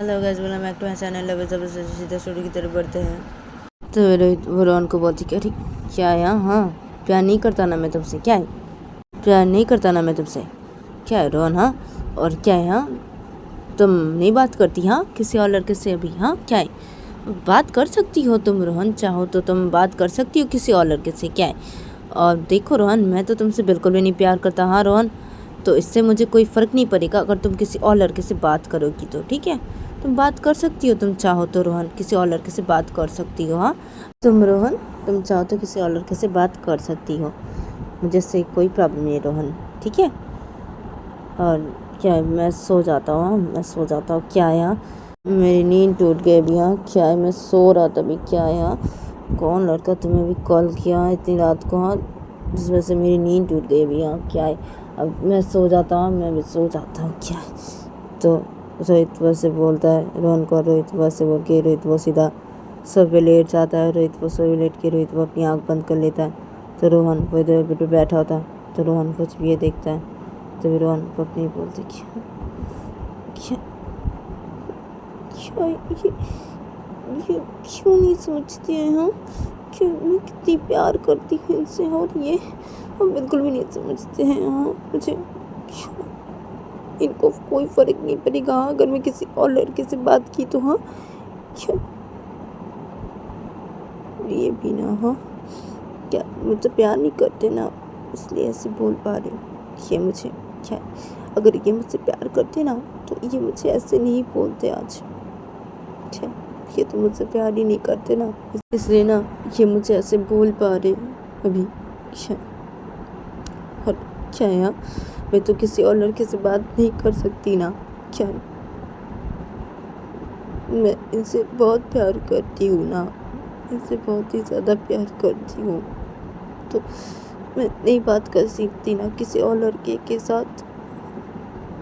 Hello guys, welcome back to my channel. Level जबरदस्त सीधा story की तरफ बढ़ते हैं। तो रोहित वो रोहन को बोलती कि अरे क्या है, हाँ प्यार नहीं करता ना मैं तुमसे, क्या है प्यार नहीं करता ना मैं तुमसे, क्या है रोहन, हाँ और क्या है, हाँ तुम नहीं बात करती हाँ किसी और लड़के से अभी, हाँ क्या है बात कर सकती हो तुम रोहन, चाहो तो तुम बात कर सकती हो किसी और लड़के से, क्या है। और देखो रोहन, मैं तो तुमसे बिल्कुल भी नहीं प्यार करता, हाँ रोहन, तो इससे मुझे कोई फ़र्क नहीं पड़ेगा अगर तुम किसी और लड़के से बात करोगी तो, ठीक है। तुम बात कर सकती हो, तुम चाहो तो रोहन किसी और लड़के से बात कर सकती हो, हाँ तुम रोहन तुम चाहो तो किसी और लड़के से बात कर सकती हो, मुझे इससे कोई प्रॉब्लम नहीं है रोहन, ठीक है। और क्या है, मैं सो जाता हूँ, मैं सो जाता हूँ, क्या है यहाँ मेरी नींद टूट गई अभी, यहाँ क्या है मैं सो रहा था अभी, क्या है यहाँ कौन लड़का तुम्हें भी कॉल किया इतनी रात को, हाँ जिस वजह से मेरी नींद टूट गई अभी, यहाँ क्या है। अब मैं सो जाता हूँ, मैं भी सो जाता हूँ, क्या है। तो रोहित वैसे बोलता है रोहन को, रोहित वैसे बोल के रोहित वो सीधा सोफे लेट जाता है, रोहित वो सोफे लेट के रोहित वो अपनी आँख बंद कर लेता है। तो रोहन वो इधर बेड पे बैठा होता है, तो रोहन कुछ भी ये देखता है, तो रोहन को अपनी बोलते क्या क्या क्या ये क्यों नहीं समझते हैं, हाँ क्यों मैं कितनी प्यार करती हूँ इनसे और ये हम बिल्कुल भी नहीं समझते हैं, हाँ मुझे क्यों इनको कोई फ़र्क नहीं पड़ेगा, हाँ अगर मैं किसी और लड़के से बात की तो, हाँ क्यों ये भी ना, हाँ क्या मुझसे प्यार नहीं करते ना इसलिए ऐसे बोल पा रहे हो, ये मुझे क्या अगर ये मुझसे प्यार करते ना तो ये मुझे ऐसे नहीं बोलते आज, क्या ये तो मुझसे प्यार ही नहीं करते ना इसलिए ना ये मुझे ऐसे बोल पा रहे अभी, क्या और क्या है यहाँ मैं तो किसी और लड़के से बात नहीं कर सकती ना, क्या मैं इनसे बहुत प्यार करती हूँ ना, इनसे बहुत ही ज़्यादा प्यार करती हूँ, तो मैं नहीं बात कर सकती ना किसी और लड़के के साथ,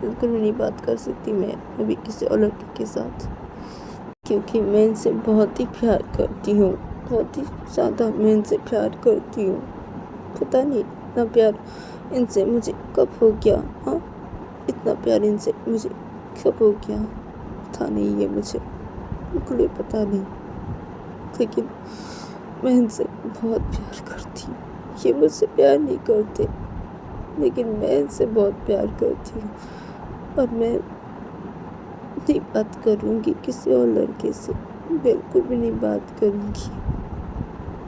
बिल्कुल भी नहीं बात कर सकती मैं अभी किसी और लड़के के साथ, क्योंकि मैं इनसे बहुत ही प्यार करती हूँ, बहुत ही ज़्यादा मैं इनसे प्यार करती हूँ। पता नहीं इतना प्यार इनसे मुझे कब हो गया, हाँ इतना प्यार इनसे मुझे कब हो गया पता नहीं, ये मुझे बिल्कुल भी पता नहीं, लेकिन मैं इनसे बहुत प्यार करती हूँ। ये मुझसे प्यार नहीं करते लेकिन मैं इनसे बहुत प्यार करती हूँ और मैं नहीं बात करूँगी किसी और लड़के से, बिल्कुल भी नहीं बात करूँगी,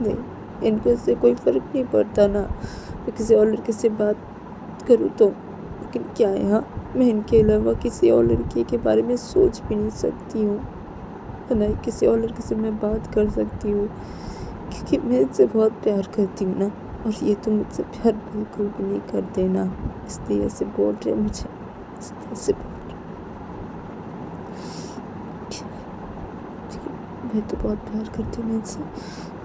नहीं इनको इससे कोई फ़र्क नहीं पड़ता ना मैं किसी और लड़के से बात करूँ तो, लेकिन क्या है हाँ मैं इनके अलावा किसी और लड़के के बारे में सोच भी नहीं सकती हूँ, ना ही किसी और लड़के से मैं बात कर सकती हूँ क्योंकि मैं इनसे बहुत प्यार करती हूँ ना, और ये तो मुझसे प्यार बिल्कुल भी नहीं करते ना इसलिए ऐसे बोल रहे मुझे, ऐसे मैं तो बहुत प्यार करती हूँ इनसे,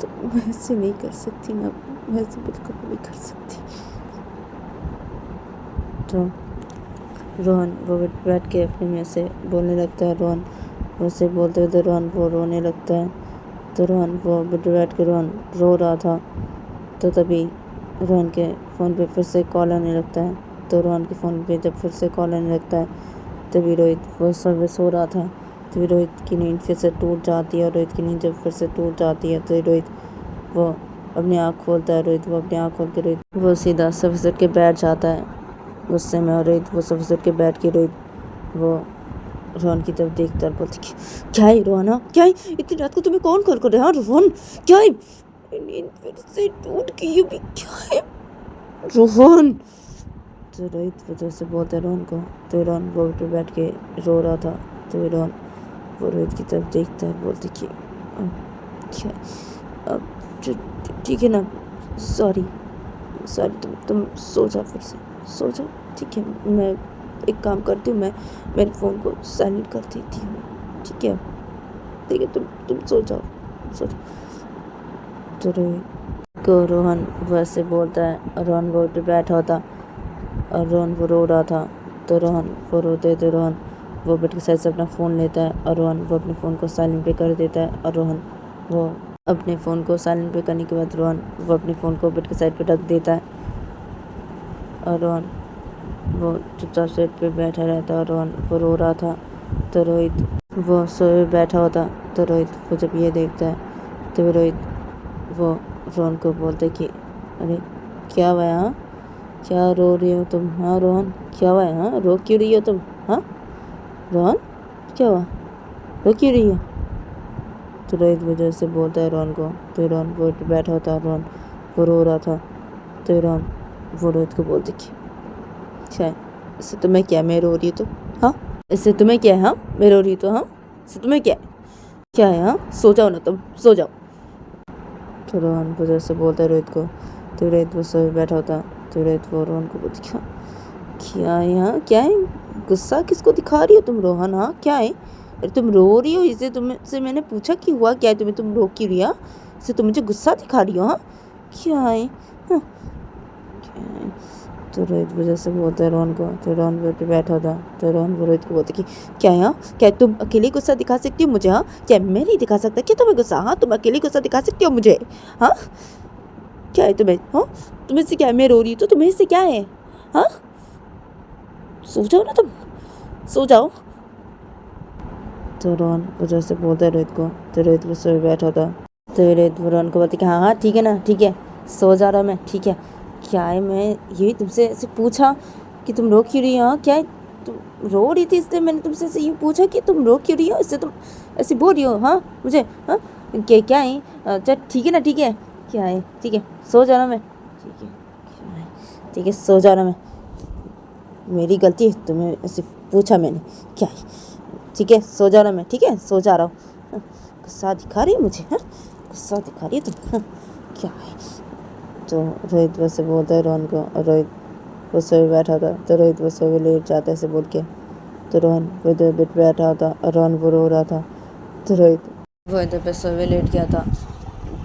तो मैं ऐसे नहीं कर सकती ना, मैं ऐसे बिल्कुल भी नहीं कर सकती। तो रोहन वो बैठ के अपने में से बोलने लगता है, रोहन वैसे बोलते हुए तो रोहन वो रोने लगता है, तो रोहन वो बैठ के रोहन रो रहा था, तो तभी रोहन के फ़ोन पे फिर से कॉल आने लगता है, तो रोहन के फ़ोन पे जब फिर से कॉल आने लगता है तभी रोहित वो सब सो रहा था, तभी रोहित की नींद फिर से टूट जाती है, और रोहित की नींद जब फिर से टूट जाती है तो रोहित वो अपनी आँख खोलता है, रोहित वो अपनी आँख खोल के रोहित वो सीधा सर सर के बैठ जाता है गुस्से में, और रोहित वो सर सर के बैठ के रोहित वो रोहन की तरफ देखता है और बोलती क्या है रोहन, क्या है इतनी रात को तुम्हें कौन कॉल कर रहा है, रोहन क्या है नींद फिर से टूट गई अभी, क्या है रोहन। तो रोहित वजह से बोलता है रोहन को, तो रोहन वो पे बैठ के रो रहा था, तो रोहन वो रोहित की तरफ देखता है, बोलती कि क्या अब ठीक है ना, सॉरी तुम सो जाओ, फिर से सो जाओ, ठीक है मैं एक काम करती हूँ, मैं मेरे फ़ोन को साइलेंट कर देती हूँ, ठीक है तुम सो जाओ। तो रोहित को रोहन वैसे बोलता है, रोहन रोड पे बैठा होता और रोहन वो रो रहा था, तो रोहन वो रोते तो रोहन वो बेड के साइड से अपना फ़ोन लेता है और रोहन वो अपने फ़ोन को साइलेंट पे कर देता है, और रोहन वो अपने फ़ोन को साइलेंट पे करने के बाद रोहन वो अपने फ़ोन को बेड के साइड पे रख देता है, और रोहन वो चुपचाप सेट पे बैठा रहता है, और रोहन वो रो रहा था तो रोहित वो सोए बैठा होता। तो रोहित वो जब ये देखता है तो रोहित वो रोहन को बोलते कि अरे क्या हुआ है हाँ, क्या रो रही हो तुम? हाँ रोहन, क्या हुआ है? हाँ, रो क्यों रही हो तुम? हाँ रोहन, क्या हुआ, रो क्यों रही हो? तो रोहित वजह से बोलता है रोहन को। तो रोहन वो बैठा होता है, रोहन वो रो रहा था। तो रोहन वो रोहित को बोलते कि क्या है, इससे तुम्हें क्या, मैं रो रही हूँ तो? हाँ, इससे तुम्हें क्या है? हाँ, मैं रो रही हूँ तो? हाँ, इससे तुम्हें क्या है? क्या है? हाँ, सो जाओ ना तुम, सो जाओ। तो रोहन वजह से बोलता है रोहित को। तो रोहित वो सोए बैठा होता। तो रोहित वो रोहन को बोलती क्या, क्या है? हाँ, क्या है, गुस्सा किसको दिखा रही हो तुम रोहन? हाँ, क्या है? अरे तुम रो रही हो, इसे तुमसे मैंने पूछा कि हुआ क्या है तुम्हें, तुम रो क्यों रही हो? इसे तुम मुझे गुस्सा दिखा रही हो? हाँ, क्या है? हाँ, क्या है? तो रोहित वजह से बोलता है रोहन को। तो रोहन बेड पे बैठा था। तो रोहन वो रोहित को बोलता कि क्या है? हाँ, क्या तुम अकेले गुस्सा दिखा सकती हो मुझे? हाँ, क्या मैं नहीं दिखा सकता क्या तुम्हें गुस्सा? हाँ, तुम अकेले गुस्सा दिखा सकती हो मुझे? हाँ, क्या है तुम्हें? हाँ, तुम्हें से क्या है? मैं रो रही हूँ तो तुम्हें से क्या है? हाँ, सो जाओ ना तुम, सो जाओ। तो रोहन वजह से बोलता है रोहित को। तो रोहित वो सोए बैठा था। तो रोहित वो रोहन को बोलते कि हाँ हाँ ठीक है ना, ठीक है, सो जा रहा मैं, ठीक है। क्या है, मैं यही तुमसे ऐसे पूछा कि तुम रो क्यों रही हो? हाँ, क्या है, तुम रो रही थी इसलिए मैंने तुमसे ऐसे ये पूछा कि तुम रो क्यों रही हो, इससे तुम ऐसे बोल रही हो? हाँ मुझे, हाँ क्या है? अच्छा ठीक है ना, ठीक है, क्या है, ठीक है, सो जाना मैं, ठीक है, क्या है, ठीक है, सो जाना मैं, मेरी गलती है, तुम्हें ऐसे पूछा मैंने, क्या है, ठीक है, सो जा रहा मैं, ठीक है, सो जा रहा हूँ। हाँ, गुस्सा दिखा रही है मुझे? हाँ, गुस्सा दिखा रही है तुम? हाँ, क्या है? तो रोहित वैसे बोलता है रोहन को। और रोहित वो सोए बैठा था। तो रोहित वो सोए लेट जाता है ऐसे बोल के। तो रोहन वो इधर बेड पे बैठा होता और रोहन वो रो रहा था। तो रोहित वो इधर पे सोए लेट गया था।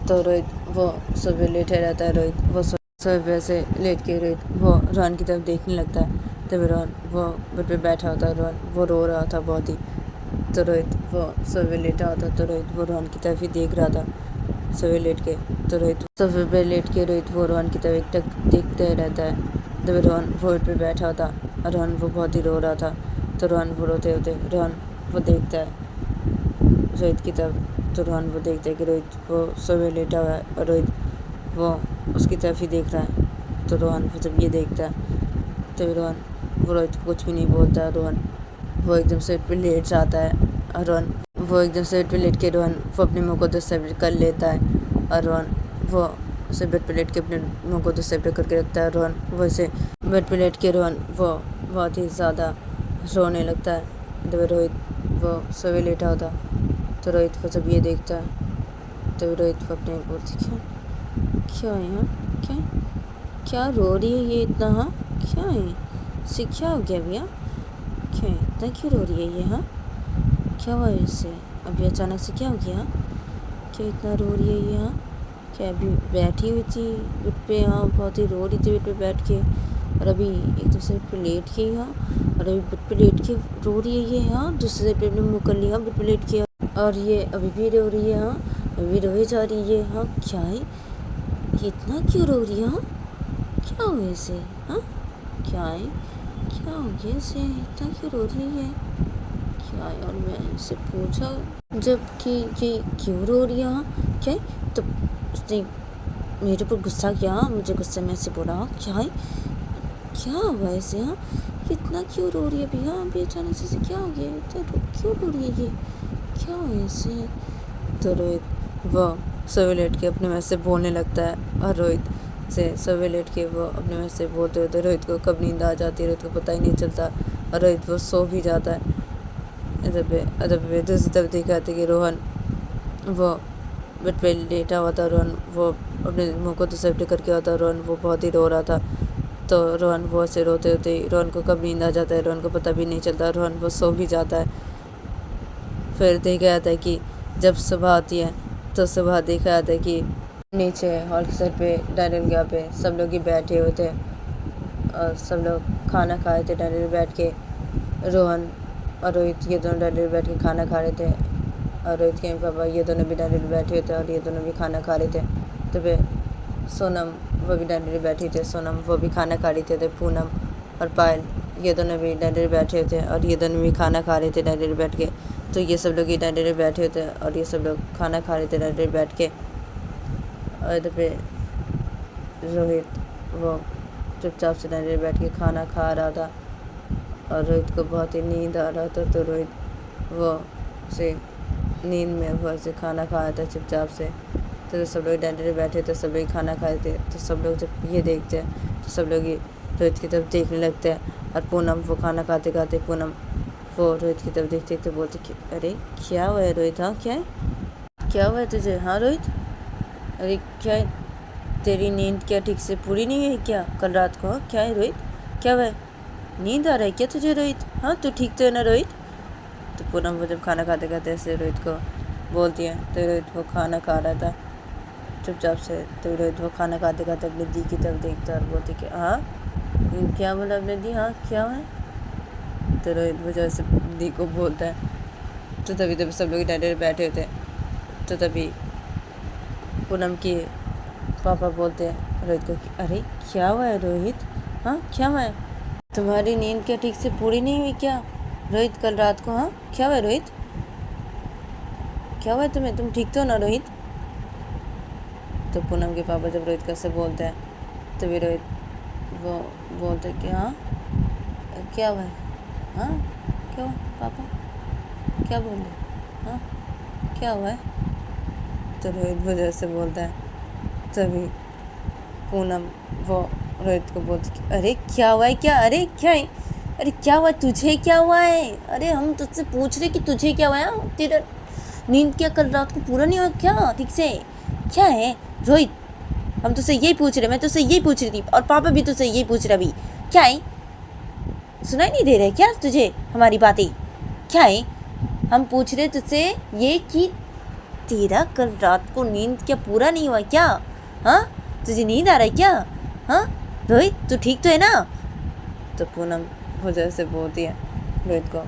तो रोहित वो सोए लेटे रहता है। रोहित वो सोए पे से लेट के रोहित वो रोहन की तरफ देखने लगता है। तभी रोहन वो बेड पे बैठा होता है। रोहन वो रो रहा था बहुत ही। तो रोहित वो सोए लेटा होता। तो रोहित वो रोहन की तरफ ही देख रहा था सोए लेट के। तो रोहित सोफे पे लेट के रोहित वो रोहन की तरफ एकटक देखते रहता है। तब रोहन वो बेड पे बैठा होता और रोहन वो बहुत ही रो रहा था। तो रोहन वो रोते होते रोहन वो देखता है रोहित की तरफ। तो रोहन वो देखता है कि रोहित वो सोए लेटा हुआ है और रोहित वो उसकी तरफ ही देख रहा है। तो रोहन वो जब ये देखता है तो रोहन वो रोहित को कुछ भी नहीं बोलता। रोहन वो एकदम से बेड पे लेट जाता है और रोहन वो एकदम से बेड पे लेट के रोहन वो अपने मुँह को डिस्टर्ब कर लेता है। और रोहन वो उसे बेड पे लेट के अपने मुँह को डिस्टर्ब करके रखता है। रोहन वो इसे बेड पे लेट के रोहन वो बहुत ही ज़्यादा रोने लगता है। जब रोहित वो सोए लेटा होता। तो रोहित वो जब ये देखता है तो रोहित वो अपने बोलती क्या, क्या है? हाँ, क्या क्या रो रही है ये इतना? हाँ, क्या है इसे, क्या हो गया भैया, क्या है, इतना क्यों रो रही है ये? हाँ, क्या हुआ इससे अभी अचानक से, क्या हो गया? क्या इतना रो रही है ये? हाँ, क्या अभी बैठी हुई थी बेड पे, हाँ बहुत ही रो रही थी बेड पे बैठ के, और अभी एक दूसरे पे लेट के, हाँ, और अभी बेड पे लेट के रो रही है ये? हाँ, दूसरे पे अपने मुँह कर लिया बेड पे लेट के, और ये अभी भी रो रही है? हाँ, अभी रोई जा रही है? हाँ, क्या है, ये इतना क्यों रो रही है? हाँ, क्या हो गया इसे? हाँ, क्या है, क्या हो गया इसे, इतना क्यों रो रही है? क्या यार, मैं इससे पूछा जब कि ये क्यों रो रही है? हाँ, क्या है, तो उसने मेरे पर गुस्सा किया, मुझे गुस्से में ऐसे बोला, क्या है, क्या हुआ इसे? हाँ, इतना क्यों रो रही है अभी? हाँ, अभी अचानक से क्या हो गया, इतना क्यों रो रही है ये, क्या हुआ इसे? तो रोहित वो सोए लेट के अपने में से बोलने लगता है। और रोहित से सोए लेट के वो अपने में से बोलते होते रोहित को कब नींद आ जाती है, रोहित को पता ही नहीं चलता और रोहित वो सो भी जाता है। इधर दूसरी तरफ देखा था कि रोहन वो बेड पे लेटा हुआ था। रोहन वो अपने मुँह को डिस्टर्ब करके होता। रोहन वो बहुत ही रो रहा था। तो रोहन वो ऐसे रोते होते रोहन को कब नींद आ जाता है, रोहन को पता भी नहीं चलता, रोहन वो सो भी जाता है। फिर देखा जाता है कि जब सुबह आती है तो सुबह देखा जाता है कि नीचे हॉल के सर पे डाइनिंग जगह पे सब लोग ही बैठे हुए थे और सब लोग खाना खा रहे थे डाइनिंग पे बैठ के। रोहन और रोहित ये दोनों डाइनिंग पे बैठ के खाना खा रहे थे और रोहित के पापा ये दोनों भी डाइनिंग पे बैठे हुए थे और ये दोनों भी खाना खा रहे थे। तो फिर सोनम वो भी डाइनिंग पे बैठी थे, सोनम वो भी खाना खा रही थे। तो पूनम और पायल ये दोनों भी डायरी बैठे थे और ये दोनों भी खाना खा रहे थे डायरी बैठ के। तो ये सब लोग ये डायरी बैठे थे और ये सब लोग खाना खा रहे थे डायरी बैठ के। और इधर पे रोहित वो चुपचाप से डायरी बैठ के खाना खा रहा था और रोहित को बहुत ही नींद आ रहा था। तो रोहित वो उसे नींद में वो ऐसे खाना खा रहा था चुपचाप से। तो सब लोग डायरी बैठे थे, सब लोग खाना खाए थे। तो सब लोग जब ये देखते हैं तो सब लोग ये रोहित की तरफ देखने लगते हैं। और पूनम वो खाना खाते खाते पूनम वो रोहित की तरफ देखते देखते बोलते कि अरे क्या हुआ है रोहित? हाँ क्या है, क्या हुआ है तुझे? हाँ रोहित, अरे क्या है, तेरी नींद क्या ठीक से पूरी नहीं हुई क्या कल रात को? हाँ क्या है रोहित, क्या हुआ है, नींद आ रहा है क्या तुझे रोहित? हाँ तू ठीक तो है ना रोहित? तो पूनम वो जब खाना खाते खाते ऐसे रोहित को बोलती है। तो रोहित वो खाना खा रहा था चुपचाप से। तो रोहित वो खाना खाते खाते अपनी दी की तरफ देखता और बोलती कि हाँ क्या बोला अपने दी? हाँ क्या हुआ है? तो रोहित वो जैसे दी को बोलता है। तो तभी तभी सब लोग डायरे बैठे होते हैं। तो तभी पूनम के पापा बोलते हैं रोहित को कि अरे क्या हुआ है रोहित? हाँ क्या हुआ है, तुम्हारी नींद क्या ठीक से पूरी नहीं हुई क्या रोहित कल रात को? हाँ क्या हुआ है रोहित, क्या हुआ है तुम्हें, तुम ठीक तो हो ना रोहित? तो पूनम के पापा जब रोहित का से बोलते हैं तो भी रोहित वो बोलते हैं कि हाँ क्या हुआ है? हाँ क्या हुआ पापा, क्या बोल रहे? हाँ क्या हुआ है? तो रोहित वो जैसे बोलता है। तभी पूनम वो रोहित को बोलती कि अरे क्या हुआ है, क्या, अरे क्या है, अरे क्या हुआ तुझे, क्या हुआ है? अरे हम तुझसे पूछ रहे कि तुझे क्या हुआ है, तेरा नींद क्या कल रात को पूरा नहीं हुआ क्या ठीक से, क्या है रोहित? हम तुझसे यही पूछ रहे, मैं तुझसे यही पूछ रही थी और पापा भी तुझसे यही पूछ रहे अभी, क्या है, सुनाई नहीं दे रहे क्या तुझे हमारी बातें? क्या है, हम पूछ रहे तुझसे ये कि तेरा कल रात को नींद क्या पूरा नहीं हुआ क्या? हाँ तुझे नींद आ रहा है क्या? हाँ रोहित तू ठीक तो है ना? तो पूनम वो जैसे बोलती है रोहित को।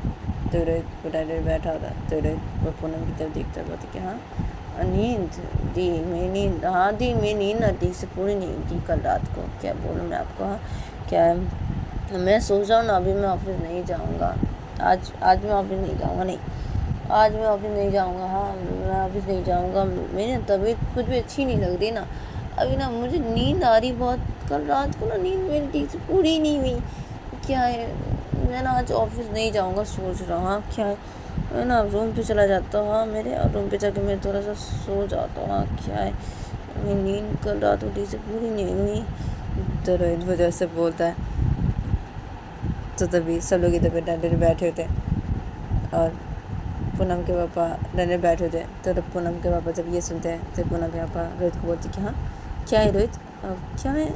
तो रोहित वो डायरेक्ट बैठा होता है। तो रोहित वो पूनम की तरफ देखता बोलती कि हाँ नींद दी, मेरी नींद, हाँ दी मेरी नींद ना ठीक से पूरी नहीं हुई थी कल रात को, क्या बोलूँ मैं आपको। हाँ क्या है, मैं सोच रहा हूँ ना अभी मैं ऑफिस नहीं जाऊँगा, आज मैं ऑफिस नहीं जाऊँगा, नहीं आज मैं ऑफिस नहीं जाऊँगा। हाँ मैं ऑफिस नहीं जाऊँगा, मेरी तबीयत कुछ भी अच्छी नहीं लग रही ना अभी ना, मुझे नींद आ रही बहुत, कल रात को ना नींद मेरी ठीक से पूरी नहीं हुई, क्या है मैं ना आज ऑफिस नहीं जाऊँगा सोच रहा हूँ। हाँ क्या है, मैं ना रूम पे चला जाता हूँ, हाँ मेरे रूम पे जाके मैं थोड़ा सा सो जाता हूँ। हाँ क्या है, मेरी नींद कल रात को ठीक से पूरी नहीं हुई। तो रोहित वजह से बोलता है। तो तभी सब लोग इधर पे डंडे बैठे होते और पूनम के पापा डंडे बैठे होते। तो पूनम के पापा जब ये सुनते हैं तो पूनम के पापा रोहित को बोलते कि हाँ क्या है रोहित, क्या है,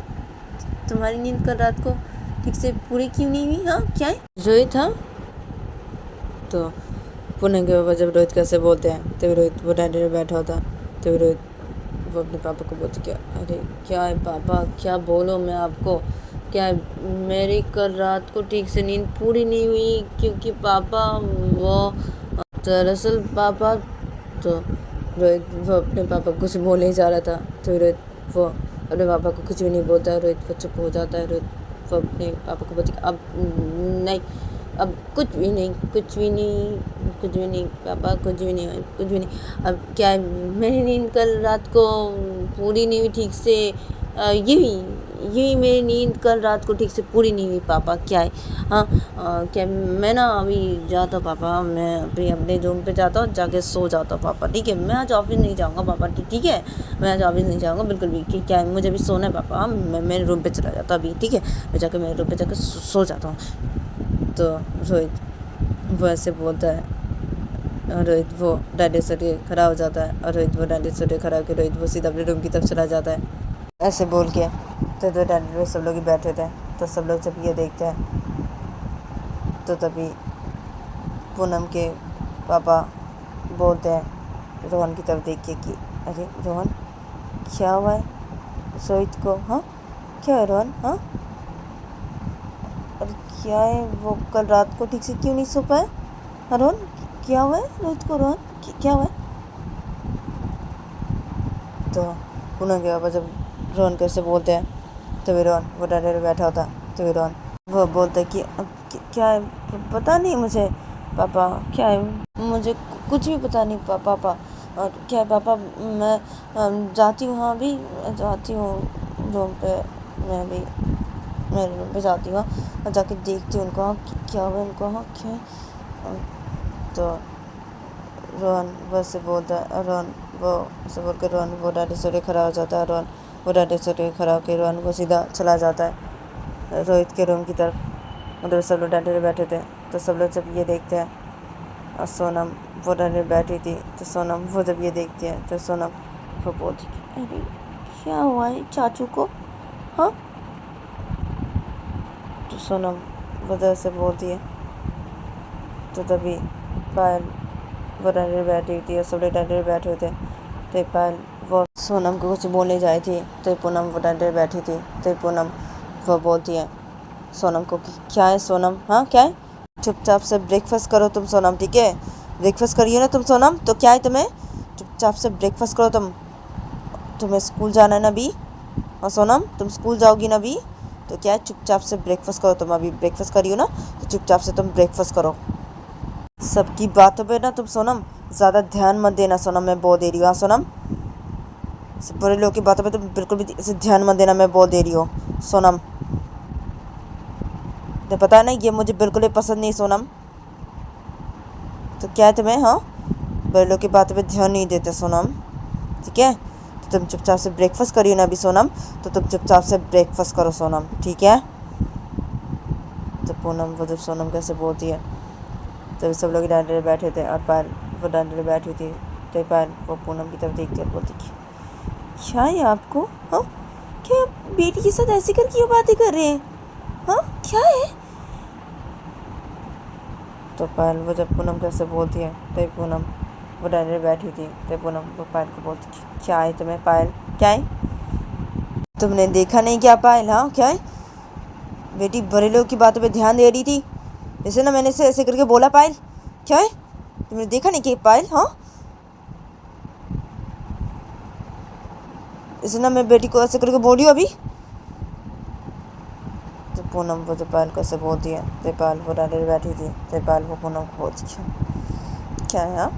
तुम्हारी नींद कल रात को ठीक से पूरी क्यों नहीं हुई? हाँ क्या है रोहित? हाँ तो पूनम के पापा जब रोहित कैसे बोलते हैं तो रोहित वो डंडे में बैठा होता। तो रोहित वो अपने पापा को बोलते क्या, अरे क्या है पापा, क्या बोलो मैं आपको, क्या है, मेरी कल रात को ठीक से नींद पूरी नहीं हुई क्योंकि पापा वो दरअसल पापा। तो रोहित वो अपने पापा को कुछ बोले ही जा रहा था। तो रोहित वो अपने पापा को कुछ भी नहीं बोलता है, रोहित वो चुप हो जाता है। रोहित वो अपने पापा को बोलते अब नहीं, अब कुछ भी नहीं, कुछ भी नहीं, कुछ भी नहीं पापा, कुछ भी नहीं, कुछ भी नहीं। अब क्या है, मेरी नींद कल रात को पूरी नहीं हुई ठीक से, यही मेरी नींद कल रात को ठीक से पूरी नहीं हुई पापा, क्या है। हाँ क्या मैं ना अभी जाता पापा, मैं अभी अपने रूम पे जाता हूँ, जाके सो जाता हूँ पापा, ठीक है, मैं आज ऑफिस नहीं जाऊँगा पापा, ठीक है, मैं आज ऑफिस नहीं जाऊँगा बिल्कुल भी, क्या है मुझे अभी सोना है पापा। हाँ मैं मेरे रूम पे चला जाता अभी, ठीक है, मैं जाकर मेरे रूम पे जाकर सो जाता हूँ। तो रोहित वो ऐसे बोलता है और रोहित वो डैडी से खड़ा हो जाता है और रोहित वो डैडी से खड़ा होकर रोहित वो सीधा अपने रूम की तरफ चला जाता है ऐसे बोल के। तो डैडी सब लोग ही बैठे थे। तो सब लोग जब ये देखते हैं तो तभी पूनम के पापा बोलते हैं रोहन की तरफ देख के कि अरे रोहन क्या हुआ है रोहित को? हाँ क्या है रोहन? हाँ अरे क्या है, वो कल रात को ठीक से क्यों नहीं सो पाए? हाँ रोहन क्या हुआ है रोहित को? रोहन क्या हुआ है? तो पूनम के पापा जब रोहन कैसे बोलते हैं तभी रोहन वो डर बैठा होता। तभी रोहन वो बोलता है कि अब क्या है? पता नहीं मुझे पापा, क्या है? मुझे कुछ भी पता नहीं पापा। और क्या है पापा? मैं जाती हूँ, हाँ अभी जाती हूँ रूम पे। मैं भी मेरे रूम पे जाती हूँ और जाके देखती हूँ उनको, हाँ क्या हुआ उनको, हाँ क्या है? तो रोहन वैसे बोलता है, रोहन वो ऐसे बोल के रोहन वो डैडी से खड़ा हो जाता है। रोहन वो डैडी से खड़ा होकर रोहन वो सीधा चला जाता है रोहित के रूम की तरफ। उधर सब लोग डैडी बैठे थे, तो सब लोग जब ये देखते हैं और सोनम वो डैडी बैठी थी, तो सोनम वो जब ये देखती है तो सोनम वो बोलती है, अरे क्या हुआ है चाचू को, हाँ? तो सोनम वजह से बोलती है, तो तभी पायल वो डैडी बैठी हुई थी और सब लोग डैडी बैठे हुए थे। तो पायल वो सोनम को कुछ बोलने जाई थी, तो पूनम वो डैडी बैठी थी। तो पूनम वो बोलती है सोनम को कि क्या है सोनम, हाँ क्या है? चुपचाप से ब्रेकफास्ट करो तुम सोनम, ठीक है? ब्रेकफास्ट करिए ना तुम सोनम, तो क्या है तुम्हें? चुपचाप से ब्रेकफास्ट करो तुम। तुम्हें स्कूल जाना है ना अभी, हाँ सोनम तुम स्कूल जाओगी ना अभी, तो क्या है चुपचाप से ब्रेकफास्ट करो तुम। अभी ब्रेकफास्ट करियो ना, तो चुपचाप से तुम ब्रेकफास्ट करो। सबकी बातों पे ना तुम सोनम ज़्यादा ध्यान मत देना सोनम, मैं बोल दे रही हूँ, हाँ सोनम? बड़े लोगों की बातों पे तुम बिल्कुल भी ऐसे ध्यान मत देना, मैं बोल दे रही हूँ सोनम। तो पता है ना ये मुझे बिल्कुल भी पसंद नहीं सोनम। तो क्या है तुम्हें, हाँ? बड़े लोग की बातों पे ध्यान नहीं देते सोनम, ठीक है? तो तुम चुपचाप से ब्रेकफास्ट करियो ना अभी सोनम, तो तुम चुपचाप से ब्रेकफास्ट करो सोनम, ठीक है? तो पूनम वो जब सोनम कैसे बोलती है, तो सब लोग डांडे बैठे थे और पायल वो डांडे बैठी थी। तो पायल वो पूनम की तरफ देखती और बोलती कि क्या है आपको, हाँ? क्या आप बेटी के साथ ऐसे कर क्यों बातें कर रहे हैं, हाँ क्या है? तो पायल वो जब पूनम कैसे बोलती है, तो पूनम वो डांडे बैठी थी। तो पूनम वो पायल को बोलती कि क्या है तुम्हें पायल, क्या है? तुमने देखा नहीं क्या पायल, हाँ क्या है? बेटी बड़े लोग की बातों पे ध्यान दे रही थी, जैसे ना मैंने से ऐसे करके बोला पायल, क्या है? तुमने देखा नहीं कि पायल, हाँ? इसे ना मैं बेटी को ऐसे करके बोल रही हूँ अभी। तो पूनम वो जो पायल को ऐसे बोलती है, तो पायल वो डाले बैठी थी। तो पायल वो पूनम को बोलती है क्या है, हाँ?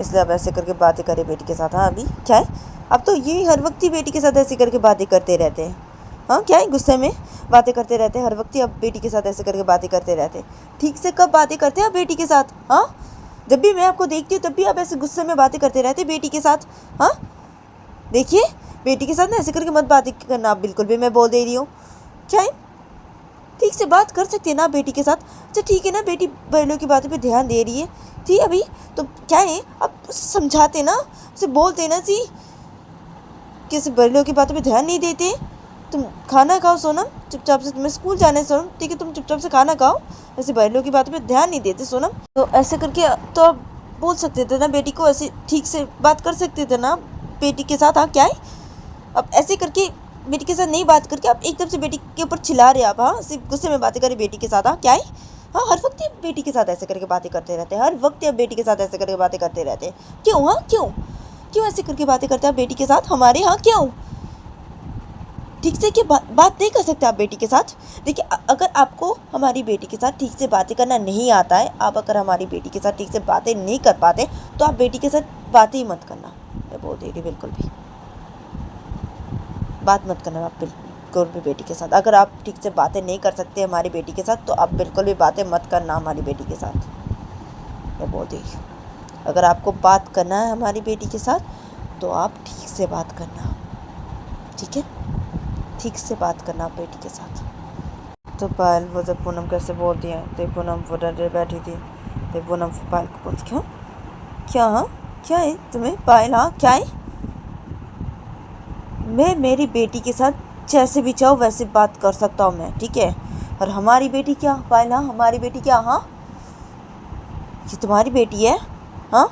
इसलिए अब ऐसे करके बातें करे बेटी के साथ, हाँ अभी क्या है? अब तो ये हर वक्त ही बेटी के साथ ऐसे करके बातें करते रहते हैं, हाँ क्या है? गुस्से में बातें करते रहते हैं हर वक्त ही, अब बेटी के साथ ऐसे करके बातें करते रहते हैं। ठीक से कब बातें करते हैं आप बेटी के साथ, हाँ? जब भी मैं आपको देखती हूँ तब भी आप ऐसे गुस्से में बातें करते रहते हैं बेटी के साथ, हाँ? देखिए बेटी के साथ ना ऐसे करके मत बातें करना आप बिल्कुल भी, मैं बोल दे रही हूँ, क्या है? ठीक से बात कर सकते हैं ना बेटी के साथ। अच्छा ठीक है ना, बेटी बड़ों की बातों पे ध्यान दे रही है थी अभी, तो क्या है आप समझाते ना, उसे बोलते ना सी कि ऐसे बड़ों की बातों पे ध्यान नहीं देते। तुम खाना खाओ सोनम, चुपचाप से, तुम्हें स्कूल जाना है सोनम, ठीक है? तुम चुपचाप से खाना खाओ, ऐसे बड़ों की बातों पे ध्यान नहीं देते सोनम। तो ऐसे करके तो आप बोल सकते थे ना बेटी को, ऐसे ठीक से बात कर सकते थे ना बेटी के साथ, हाँ क्या है? अब ऐसे करके बेटी के साथ नहीं बात करके आप एकदम से बेटी के ऊपर चिल्ला रहे आप, हाँ? सिर्फ गुस्से में बातें करें बेटी के साथ, हाँ क्या है? हाँ हर वक्त आप बेटी के साथ ऐसे करके बातें करते रहते हैं, हर वक्त आप बेटी के साथ ऐसे करके बातें करते रहते हैं, क्यों, हाँ क्यों? क्यों ऐसे करके बातें करते हैं आप बेटी के साथ हमारे, हाँ क्यों? ठीक से क्या बात नहीं कर सकते आप बेटी के साथ? देखिए अगर आपको हमारी बेटी के साथ ठीक से बातें करना नहीं आता है, आप अगर हमारी बेटी के साथ ठीक से बातें नहीं कर पाते, तो आप बेटी के साथ बातें ही मत करना, मैं बोल दे रही, बिल्कुल भी बात मत करना आप बिल्कुल भी बेटी के साथ। अगर आप ठीक से बातें नहीं कर सकते हमारी बेटी के साथ, तो आप बिल्कुल भी बातें मत करना हमारी बेटी के साथ, मैं बोल दे रही हूँ। अगर आपको बात करना है हमारी बेटी के साथ, तो आप ठीक से बात करना, ठीक है? ठीक से बात करना आप बेटी के साथ। तो पायल वो जब पूनम कैसे बोलती है, तो पूनम वो डर बैठी थी। तो पूनम पायल को बोलती क्यों, क्या, हाँ क्या है तुम्हें पायल, हाँ क्या है? मैं मेरी बेटी के साथ जैसे भी चाहो वैसे बात कर सकता हूँ मैं, ठीक है? और हमारी बेटी क्या पायल, हाँ हमारी बेटी क्या, हाँ? ये तुम्हारी बेटी है, हाँ?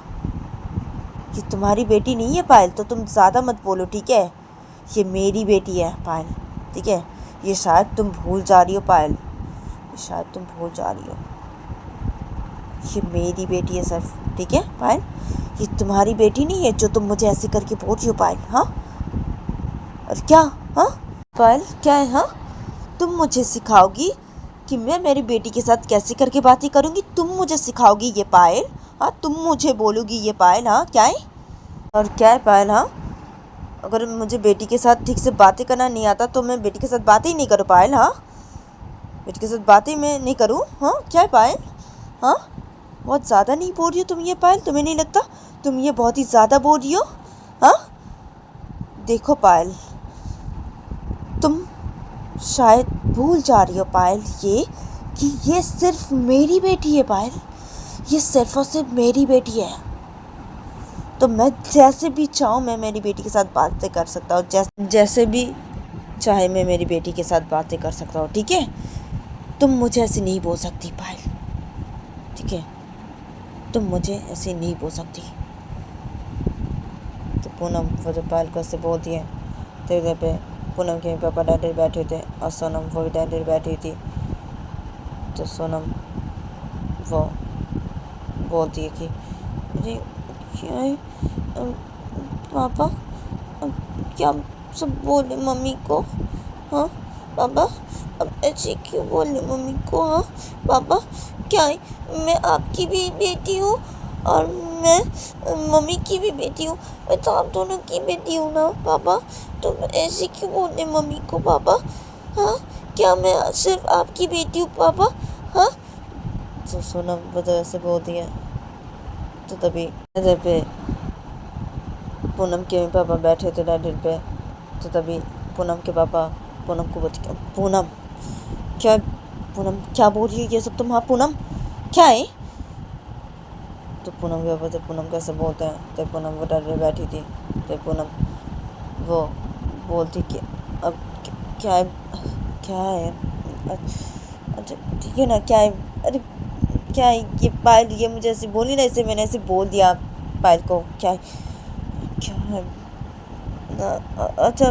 ये तुम्हारी बेटी नहीं है पायल, तो तुम ज़्यादा मत बोलो, ठीक है? ये मेरी बेटी है पायल, ठीक है? ये शायद तुम भूल जा रही हो पायल, शायद तुम भूल जा रही हो, ये मेरी बेटी है सिर्फ, ठीक है पायल? ये तुम्हारी बेटी नहीं है जो तुम मुझे ऐसे करके बोल रही हो पायल, हाँ? और क्या, हाँ पायल क्या है, हाँ? तुम मुझे सिखाओगी कि मैं मेरी बेटी के साथ कैसे करके बातें करूँगी? तुम मुझे सिखाओगी ये पायल? हाँ, तुम मुझे बोलोगी ये पायल? हाँ, क्या है? और क्या है पायल? हाँ, अगर मुझे बेटी के साथ ठीक से बातें करना नहीं आता तो मैं बेटी के साथ बातें ही नहीं करूँ पायल। हाँ, बेटी के साथ बातें मैं नहीं करूँ। हाँ, क्या है पायल? हाँ, बहुत ज़्यादा नहीं बोल रही हो तुम ये पायल? तुम्हें नहीं लगता तुम ये बहुत ही ज़्यादा बोल रही हो? हाँ, देखो पायल, तुम शायद भूल जा रही हो पायल ये कि ये सिर्फ मेरी बेटी है पायल। ये सिर्फ और सिर्फ मेरी बेटी है। तो मैं जैसे भी चाहूँ मैं मेरी बेटी के साथ बातें कर सकता हूँ, जैसे भी चाहे मैं मेरी बेटी के साथ बातें कर सकता हूँ। ठीक है, तुम मुझे ऐसे नहीं बोल सकती पायल। ठीक है, तुम मुझे ऐसे नहीं बोल सकती। तो पूनम वो जो पायल को ऐसे बोल दिया तो इधर पे पूनम के पापा डैडी बैठे थे और सोनम वो भी डैडी बैठी थी। तो सोनम वो बोलती है कि अरे क्या है पापा, क्या सब बोले मम्मी को? हाँ पापा, अब ऐसे क्यों बोले मम्मी को? हाँ पापा, क्या है मैं आपकी भी बेटी हूँ और मैं मम्मी की भी बेटी हूँ। मैं तो आप दोनों की बेटी हूँ ना पापा, तो ऐसे क्यों बोले मम्मी को पापा? हाँ, क्या मैं सिर्फ आपकी बेटी हूँ पापा? हाँ। तो सोनम वजह से बोल दिया। तो तभी इधर पे पूनम के पापा बैठे थे डैडी पे। तो तभी पूनम के पापा पूनम को बोलते पूनम क्या, पूनम क्या बोल रही है ये सब तुम? हाँ पूनम, क्या है? तो पूनम के पापा जब पूनम कैसे बोलते हैं तो पूनम वो डैडी बैठी थी। तो पूनम वो बोलती कि अब क्या है, क्या है? अच्छा ठीक है ना, क्या है? अरे क्या है ये पायल? ये मुझे ऐसे बोली ना, ऐसे मैंने ऐसे बोल दिया पायल को। क्या है, क्या है? अच्छा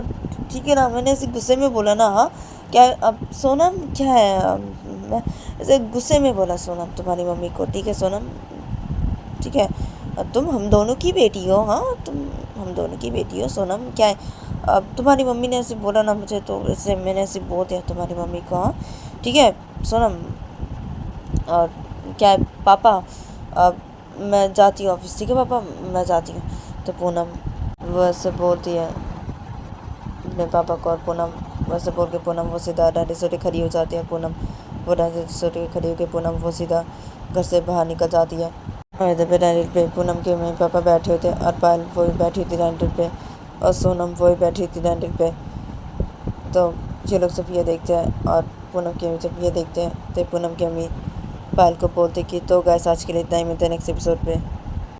ठीक है ना, मैंने ऐसे गुस्से में बोला ना। हाँ, क्या अब सोनम क्या है? मैं ऐसे गुस्से में बोला सोनम तुम्हारी मम्मी को। ठीक है सोनम, ठीक है, तुम हम दोनों की बेटी हो। हाँ, तुम हम दोनों की बेटी हो सोनम। क्या है, अब तुम्हारी मम्मी ने ऐसे बोला ना मुझे तो ऐसे मैंने ऐसे बोल दिया तुम्हारी मम्मी को। हाँ ठीक है सोनम। और क्या है पापा, अब मैं जाती हूँ ऑफिस। ठीक है पापा, मैं जाती हूँ। तो पूनम वो ऐसे बोलती है अपने पापा को और पूनम वैसे बोल के पूनम वो सीधा डैडी से खड़ी हो जाती है। पूनम वो डैडी से खड़ी होकर पूनम वो सीधा घर से बाहर निकल जाती है। और इधर पे डैडी पे पूनम के मम्मी पापा बैठे होते और पायल वो भी बैठी थी डैंडल पे और सोनम वो भी बैठी थी डैंडल पे। तो ये लोग सब ये देखते हैं और पूनम की मम्मी जब ये देखते हैं तो पूनम की मम्मी पायल को बोलते कि तो गैस आज के लिए इतना ही, मिलते हैं नेक्स्ट एपिसोड पे।